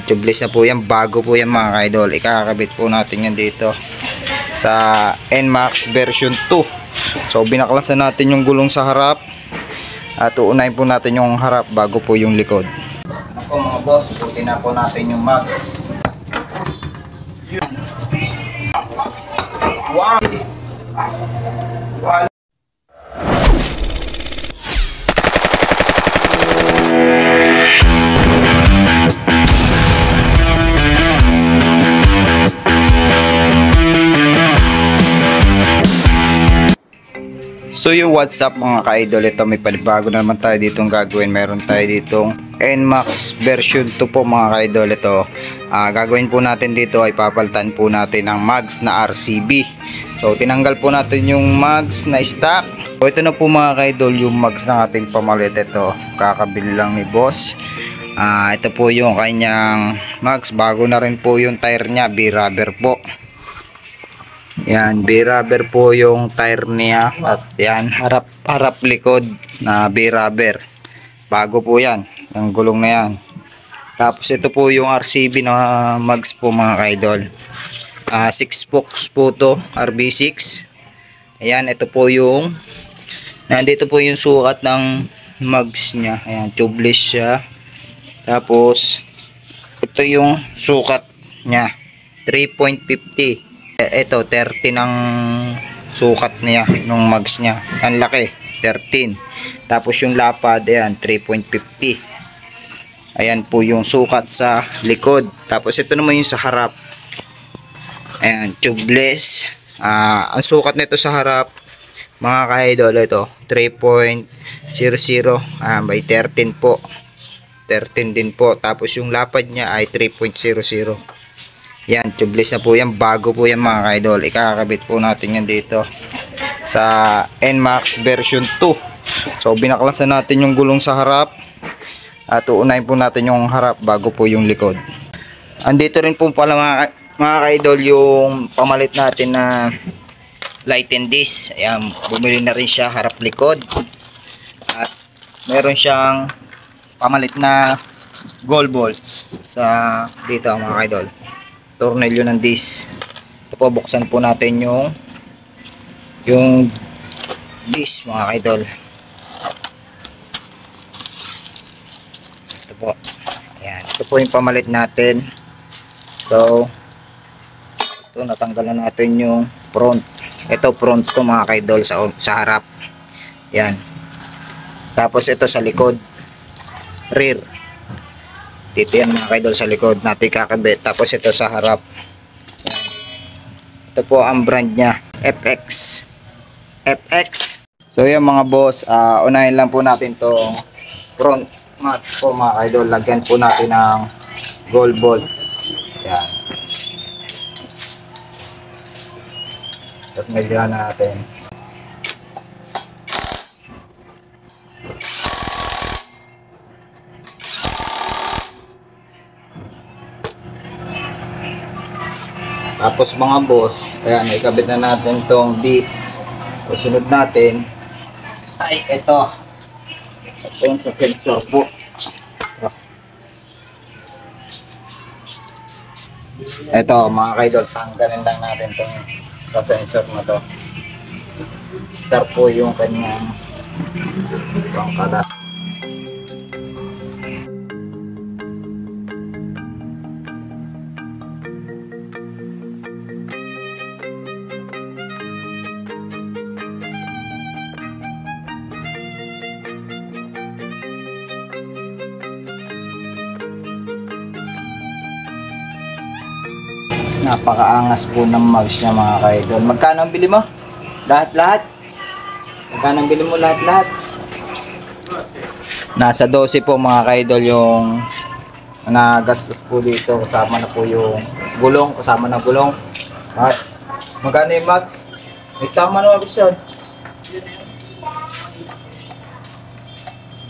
Ayan, tubeless na po yan. Bago po yan mga ka-idol. Ikakabit po natin yan dito sa NMAX version 2. So binaklasan natin yung gulong sa harap at uunahin po natin yung harap bago po yung likod. Ano po mga boss, puti na po natin yung max. Wow! So yung what's up mga ka-idol, ito may panibago na naman tayo ditong gagawin. Meron tayo ditong NMAX version 2 po mga ka-idol. Ito gagawin po natin dito ay papalitan po natin ang mags na RCB. So tinanggal po natin yung mags na stock. So ito na po mga ka-idol yung mags na ating pamalit. Ito kakabili lang ni boss. Ito po yung kanyang mags. Bago na rin po yung tire nya, B-rubber po. Yan, B-rubber po yung tire niya. At yan, harap likod na B-rubber. Bago po yan, ang gulong na yan. Tapos ito po yung RCB na mags po mga ka-idol. 6 spokes po to, RB6. Ayan, ito po yung nandito po yung sukat ng mags niya. Ayan, tubeless siya. Tapos ito yung sukat niya, 3.50. Ito 13 ang sukat niya nung mags niya. Ang laki, 13. Tapos yung lapad, ayan, 3.50. Ayan po yung sukat sa likod. Tapos ito naman yung sa harap. Ayan, tubeless. Ang sukat nito sa harap mga ka-idol, ito 3.00 by 13 po. 13 din po. Tapos yung lapad niya ay 3.00. Yan, tubeless na po yan. Bago po yan mga ka-idol. Ikakabit po natin yan dito sa NMAX version 2. So binaklasan natin yung gulong sa harap at uunahin po natin yung harap bago po yung likod. Andito rin po pala mga ka-idol yung pamalit natin na light and disc. Ayan, bumili na rin siya harap likod. At meron siyang pamalit na gold bolts sa dito mga ka-idol. Tornilyo ng disc. Ito po, buksan po natin yung disc mga ka-idol. Ito po. Ayan. Ito po yung pamalit natin. So ito, natanggal na natin yung front. Ito front to mga ka-idol sa harap. Ayan. Tapos ito sa likod, rear. Dito yan mga ka-idol sa likod natin kakabit. Tapos ito sa harap. Yan. Ito po ang brand nya, FX. So yan mga boss, unahin lang po natin tong front mags po mga ka-idol. Lagyan po natin ng gold bolts. Yan. Tapos medyo natin. Tapos mga boss, ayan, ikabit na natin tong disc. Susunod natin ay ito. Ito yung sa sensor po. Ito mga ka-idol, tanggalin lang natin tong sa sensor na to. Start po yung kanyang pangkala. Napakaangas po ng mags niya mga ka-idol. Magkano ang bili mo? Lahat-lahat? Magkano ang bili mo lahat-lahat? Nasa 12 po mga ka-idol yung nagastos po dito. Kasama na po yung gulong. Kasama na gulong. Magkano yung mags? May tama na mags yun.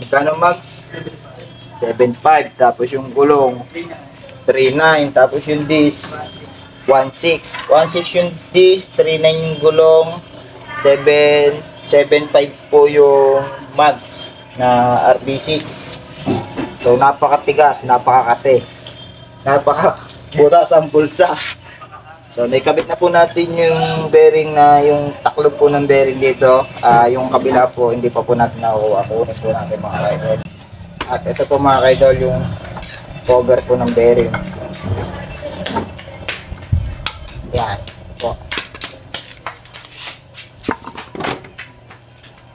Magkano mags? 7.5. Tapos yung gulong 3.9. Tapos yung disc 1.6. 1.6 yung disc, 3.9 yung gulong, 7.5 po yung mags na RB6. So napakatigas, napakakate. napaka butas ang bulsa. So naikabit na po natin yung bearing na yung taklob po ng bearing dito. Yung kabila po hindi pa po natin nakuha. Kunin po natin mga kaidol. At ito po mga kaidol yung cover po ng bearing. Yan po.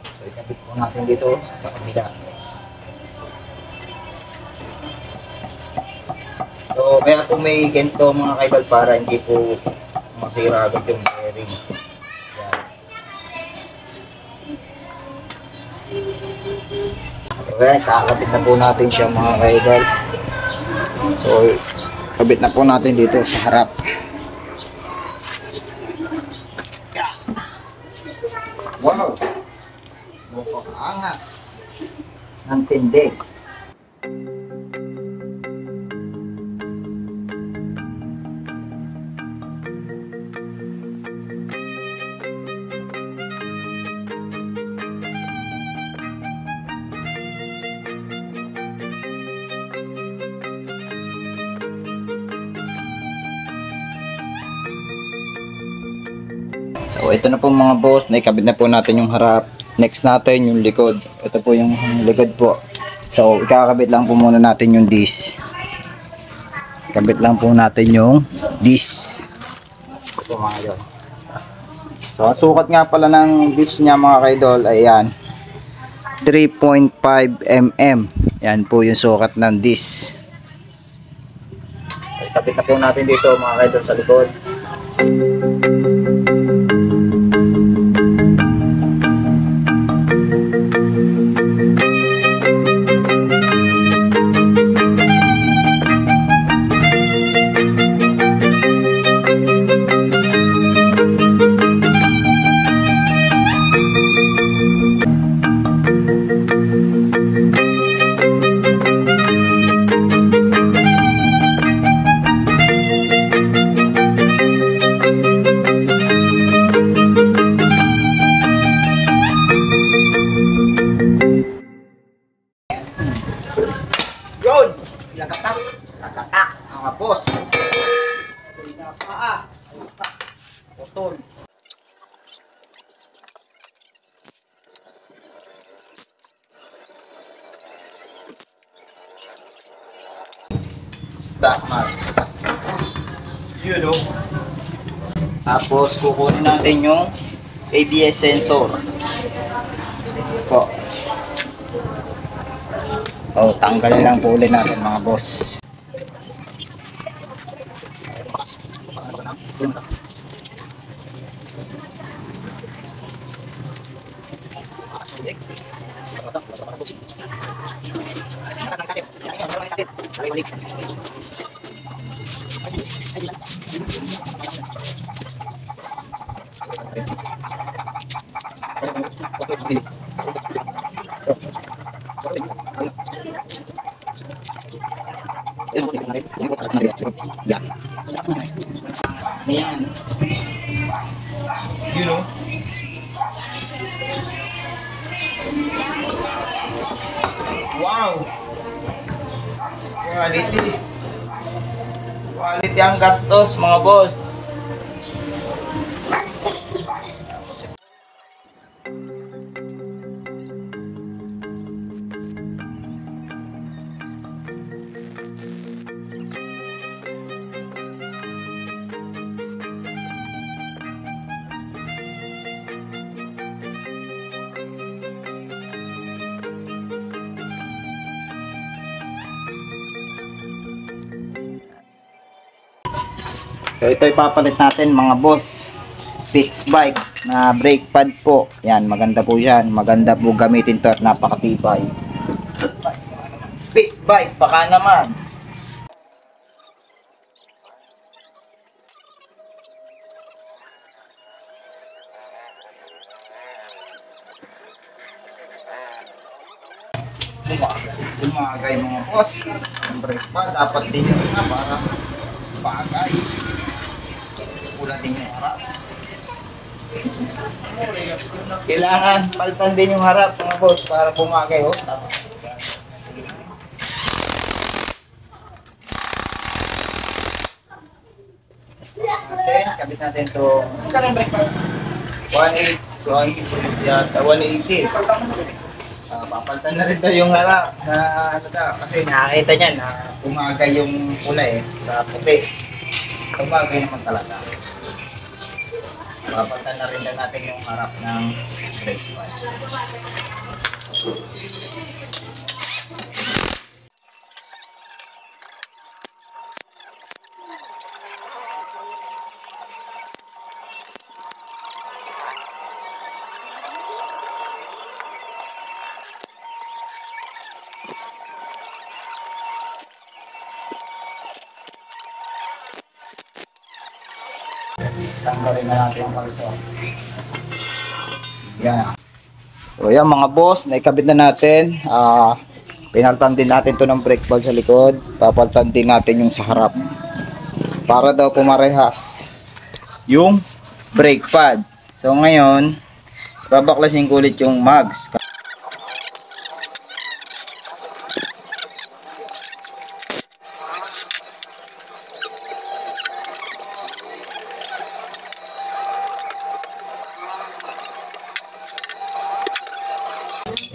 So ikabit po natin dito sa kabila. So, kaya po may ganito mga kaidol para hindi po masira agad yung bearing. Yan. Okay, kakabit na po natin siya mga kaidol. So, kabit na po natin dito sa harap. Wow! Mukhang angas ng tindig. So ito na po mga boss, naikabit na po natin yung harap. Next natin yung likod. Ito po yung likod po. So ikakabit lang po muna natin yung disc. Kabit lang po natin yung disc. Ito po mga idol. So ang sukat nga pala ng disc niya mga kaidol ay yan, 3.5 mm. Yan po yung sukat ng disc. Ikabit na po natin dito mga kaidol sa likod. Yun! Lagatak! Lagatak! Mga boss! Pinapaa! Putol! Stock mags. Yun o. Tapos kukunin natin yung ABS sensor. Ito. O, tanggalin lang po ulit natin mga boss. Yan. Ayan. You know. Wow. Quality. Quality ang gastos mga boss. So ito ipapalit natin mga boss, Pitts bike na brake pad po. Yan, maganda po yan. Maganda po gamitin to at napakatibay. Pitts bike, baka naman. Bumagay mga boss. Ang brake pad, dapat din yun na para bagay. Kulang din yung harap. Kailangan palitan din yung harap mga boss para bumagay. Oh. natin. Kabit natin to 180. Papalitan na rin daw yung harap na ano daw. Kasi nakakita niyan na umagay yung kulay sa puti. Umagay naman talaga. Papalitan na rin daw natin yung harap ng brake pad. Tanggalin na natin yung kalso. Yan. So yan mga boss, naikabit na natin. Pinalitan din natin to ng brake pad sa likod. Papalitan din natin yung sa harap. Para daw pumarehas yung brake pad. So ngayon, babaklasin ko ulit yung mags.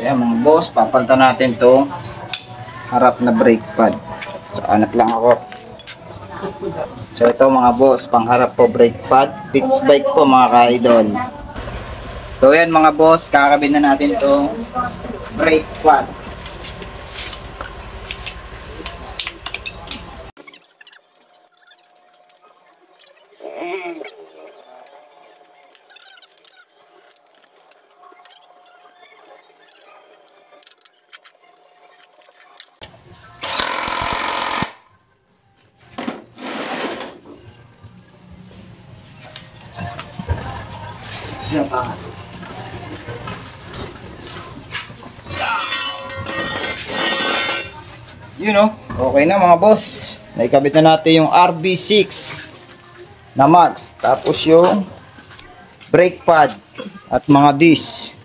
Kaya mga boss, papalitan natin to harap na brake pad. So hanap lang ako. So ito mga boss, pangharap po brake pad. Pitts bike po mga ka-idol. So yan mga boss, kakabit na natin to brake pad. Yun know, okay na mga boss. Naikabit na natin yung RB6 na mags. Tapos yung brake pad at mga disc.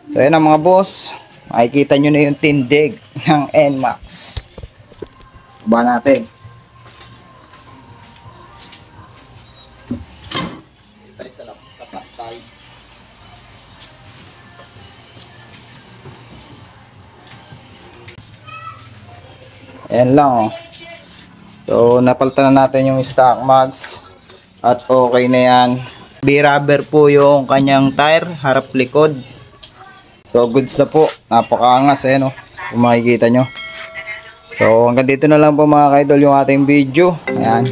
So yan na mga boss. Makikita nyo na yung tindig ng NMAX. Ba natin. Tayo sa laptop. Ayan lang oh. So napalitan na natin yung stock mags at okay na yan. B-rubber po yung kanyang tire, harap likod. So goods na po, napakaangas ayan oh, kung makikita nyo. So hanggang dito na lang po mga ka-idol yung ating video. Ayan.